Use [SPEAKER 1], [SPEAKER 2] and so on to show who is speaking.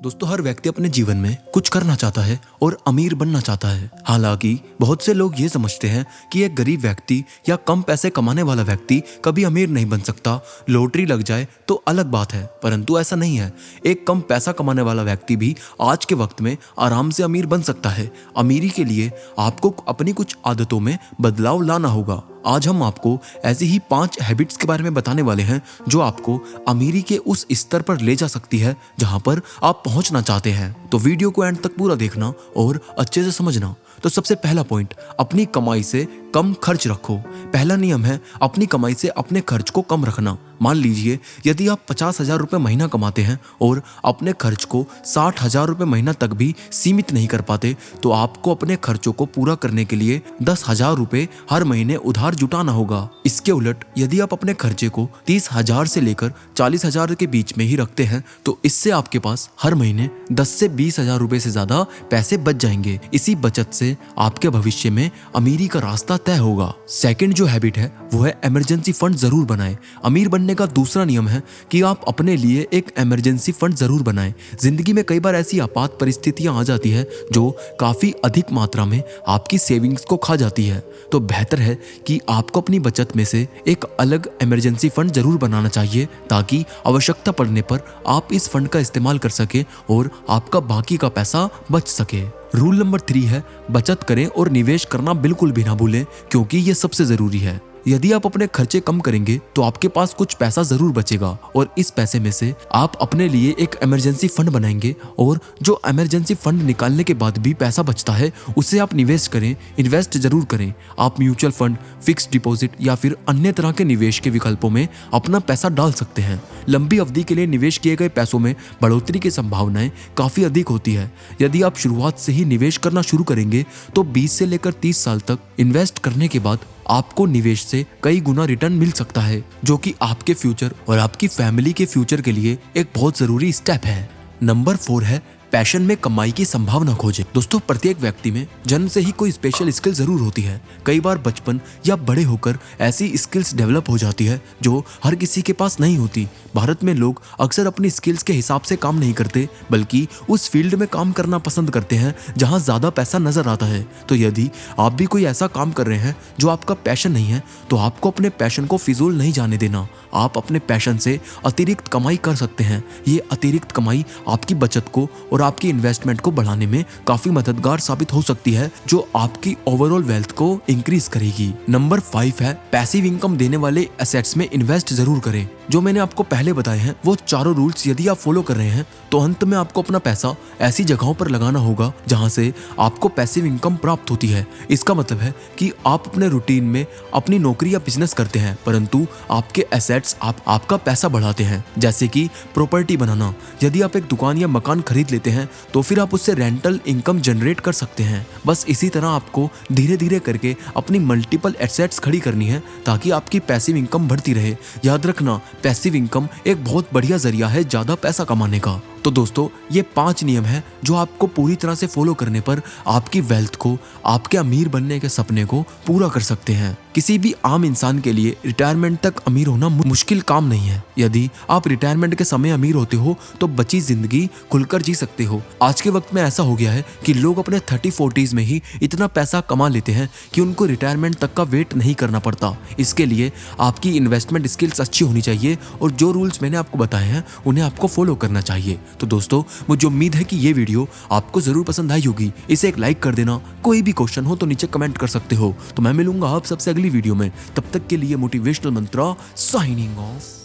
[SPEAKER 1] दोस्तों, हर व्यक्ति अपने जीवन में कुछ करना चाहता है और अमीर बनना चाहता है। हालांकि बहुत से लोग ये समझते हैं कि एक गरीब व्यक्ति या कम पैसे कमाने वाला व्यक्ति कभी अमीर नहीं बन सकता। लॉटरी लग जाए तो अलग बात है, परंतु ऐसा नहीं है। एक कम पैसा कमाने वाला व्यक्ति भी आज के वक्त में आराम से अमीर बन सकता है। अमीरी के लिए आपको अपनी कुछ आदतों में बदलाव लाना होगा। आज हम आपको ऐसी ही 5 हैबिट्स के बारे में बताने वाले हैं जो आपको अमीरी के उस स्तर पर ले जा सकती है जहां पर आप पहुंचना चाहते हैं। तो वीडियो को एंड तक पूरा देखना और अच्छे से समझना। तो सबसे पहला पॉइंट, अपनी कमाई से कम खर्च रखो। पहला नियम है अपनी कमाई से अपने खर्च को कम रखना। मान लीजिए यदि आप 50,000 रुपये महीना कमाते हैं और अपने खर्च को 60,000 रुपये महीना तक भी सीमित नहीं कर पाते, तो आपको अपने खर्चों को पूरा करने के लिए 10,000 रुपये हर महीने उधार जुटाना होगा। इसके उलट यदि आप अपने खर्चे को 30,000 से लेकर 40,000 के बीच में ही रखते हैं, तो इससे आपके पास हर महीने 10 से 20,000 रुपये से ज्यादा पैसे बच जाएंगे। इसी बचत से आपके भविष्य में अमीरी का रास्ता तय होगा। सेकंड जो हैबिट है वो है इमरजेंसी फंड जरूर बनाएं। अमीर बनने का दूसरा नियम है कि आप अपने लिए एक इमरजेंसी फंड जरूर बनाएं। जिंदगी में कई बार ऐसी आपात परिस्थितियां आ जाती है जो काफी अधिक मात्रा में आपकी सेविंग्स को खा जाती है। तो बेहतर है कि आपको अपनी बचत में से एक अलग इमरजेंसी फंड जरूर बनाना चाहिए ताकि आवश्यकता पड़ने पर आप इस फंड का इस्तेमाल कर सके और आपका बाकी का पैसा बच सके। रूल नंबर 3 है बचत करें और निवेश करना बिल्कुल भी ना भूलें, क्योंकि ये सबसे जरूरी है। यदि आप अपने खर्चे कम करेंगे तो आपके पास कुछ पैसा जरूर बचेगा और इस पैसे में से आप अपने लिए एक इमरजेंसी फंड बनाएंगे और जो इमरजेंसी फंड निकालने के बाद भी पैसा बचता है उसे आप निवेश करें, इन्वेस्ट जरूर करें। आप म्यूचुअल फंड, फिक्स्ड डिपॉजिट या फिर अन्य तरह के निवेश के विकल्पों में अपना पैसा डाल सकते हैं। लंबी अवधि के लिए निवेश किए गए पैसों में बढ़ोतरी की संभावनाएं काफी अधिक होती है। यदि आप शुरुआत से ही निवेश करना शुरू करेंगे तो 20 से लेकर 30 साल तक इन्वेस्ट करने के बाद आपको निवेश से कई गुना रिटर्न मिल सकता है, जो कि आपके फ्यूचर और आपकी फैमिली के फ्यूचर के लिए एक बहुत जरूरी स्टेप है। नंबर 4 है पैशन में कमाई की संभावना खोजें। दोस्तों, प्रत्येक व्यक्ति में जन्म से ही कोई स्पेशल स्किल जरूर होती है। कई बार बचपन या बड़े होकर ऐसी स्किल्स डेवलप हो जाती है जो हर किसी के पास नहीं होती। भारत में लोग अक्सर अपनी स्किल्स के हिसाब से काम नहीं करते, बल्कि उस फील्ड में काम करना पसंद करते हैं जहां ज्यादा पैसा नजर आता है। तो यदि आप भी कोई ऐसा काम कर रहे हैं जो आपका पैशन नहीं है, तो आपको अपने पैशन को फिजूल नहीं जाने देना। आप अपने पैशन से अतिरिक्त कमाई कर सकते हैं। ये अतिरिक्त कमाई आपकी बचत को और आपकी इन्वेस्टमेंट को बढ़ाने में काफी मददगार साबित हो सकती है, जो आपकी ओवरऑल वेल्थ को इंक्रीज करेगी। नंबर 5 है पैसिव इनकम देने वाले एसेट्स में इन्वेस्ट जरूर करें। जो मैंने आपको पहले बताए हैं वो चारों रूल्स यदि आप फॉलो कर रहे हैं तो अंत में आपको अपना पैसा ऐसी जगहों पर लगाना होगा जहां से आपको पैसिव इनकम प्राप्त होती है। इसका मतलब है कि आप अपने रूटीन में अपनी नौकरी या बिजनेस करते हैं, परंतु आपके एसेट्स आपका पैसा बढ़ाते हैं। जैसे कि प्रॉपर्टी बनाना। यदि आप एक दुकान या मकान खरीद लेते हैं तो फिर आप उससे रेंटल इनकम जनरेट कर सकते हैं। बस इसी तरह आपको धीरे धीरे करके अपनी मल्टीपल एसेट्स खड़ी करनी है ताकि आपकी पैसिव इनकम बढ़ती रहे। याद रखना, पैसिव इनकम एक बहुत बढ़िया जरिया है ज्यादा पैसा कमाने का। तो दोस्तों, ये 5 नियम हैं जो आपको पूरी तरह से फॉलो करने पर आपकी वेल्थ को, आपके अमीर बनने के सपने को पूरा कर सकते हैं। किसी भी आम इंसान के लिए रिटायरमेंट तक अमीर होना मुश्किल काम नहीं है। यदि आप रिटायरमेंट के समय अमीर होते हो तो बची जिंदगी खुलकर जी सकते हो। आज के वक्त में ऐसा हो गया है कि लोग अपने 30-40s में ही इतना पैसा कमा लेते हैं कि उनको रिटायरमेंट तक का वेट नहीं करना पड़ता। इसके लिए आपकी इन्वेस्टमेंट स्किल्स अच्छी होनी चाहिए और जो रूल्स मैंने आपको बताए हैं उन्हें आपको फॉलो करना चाहिए। तो दोस्तों, मुझे उम्मीद है कि ये वीडियो आपको जरूर पसंद आई होगी। इसे एक लाइक कर देना। कोई भी क्वेश्चन हो तो नीचे कमेंट कर सकते हो। तो मैं मिलूंगा आप सबसे अगली वीडियो में। तब तक के लिए मोटिवेशनल मंत्रा साइनिंग ऑफ।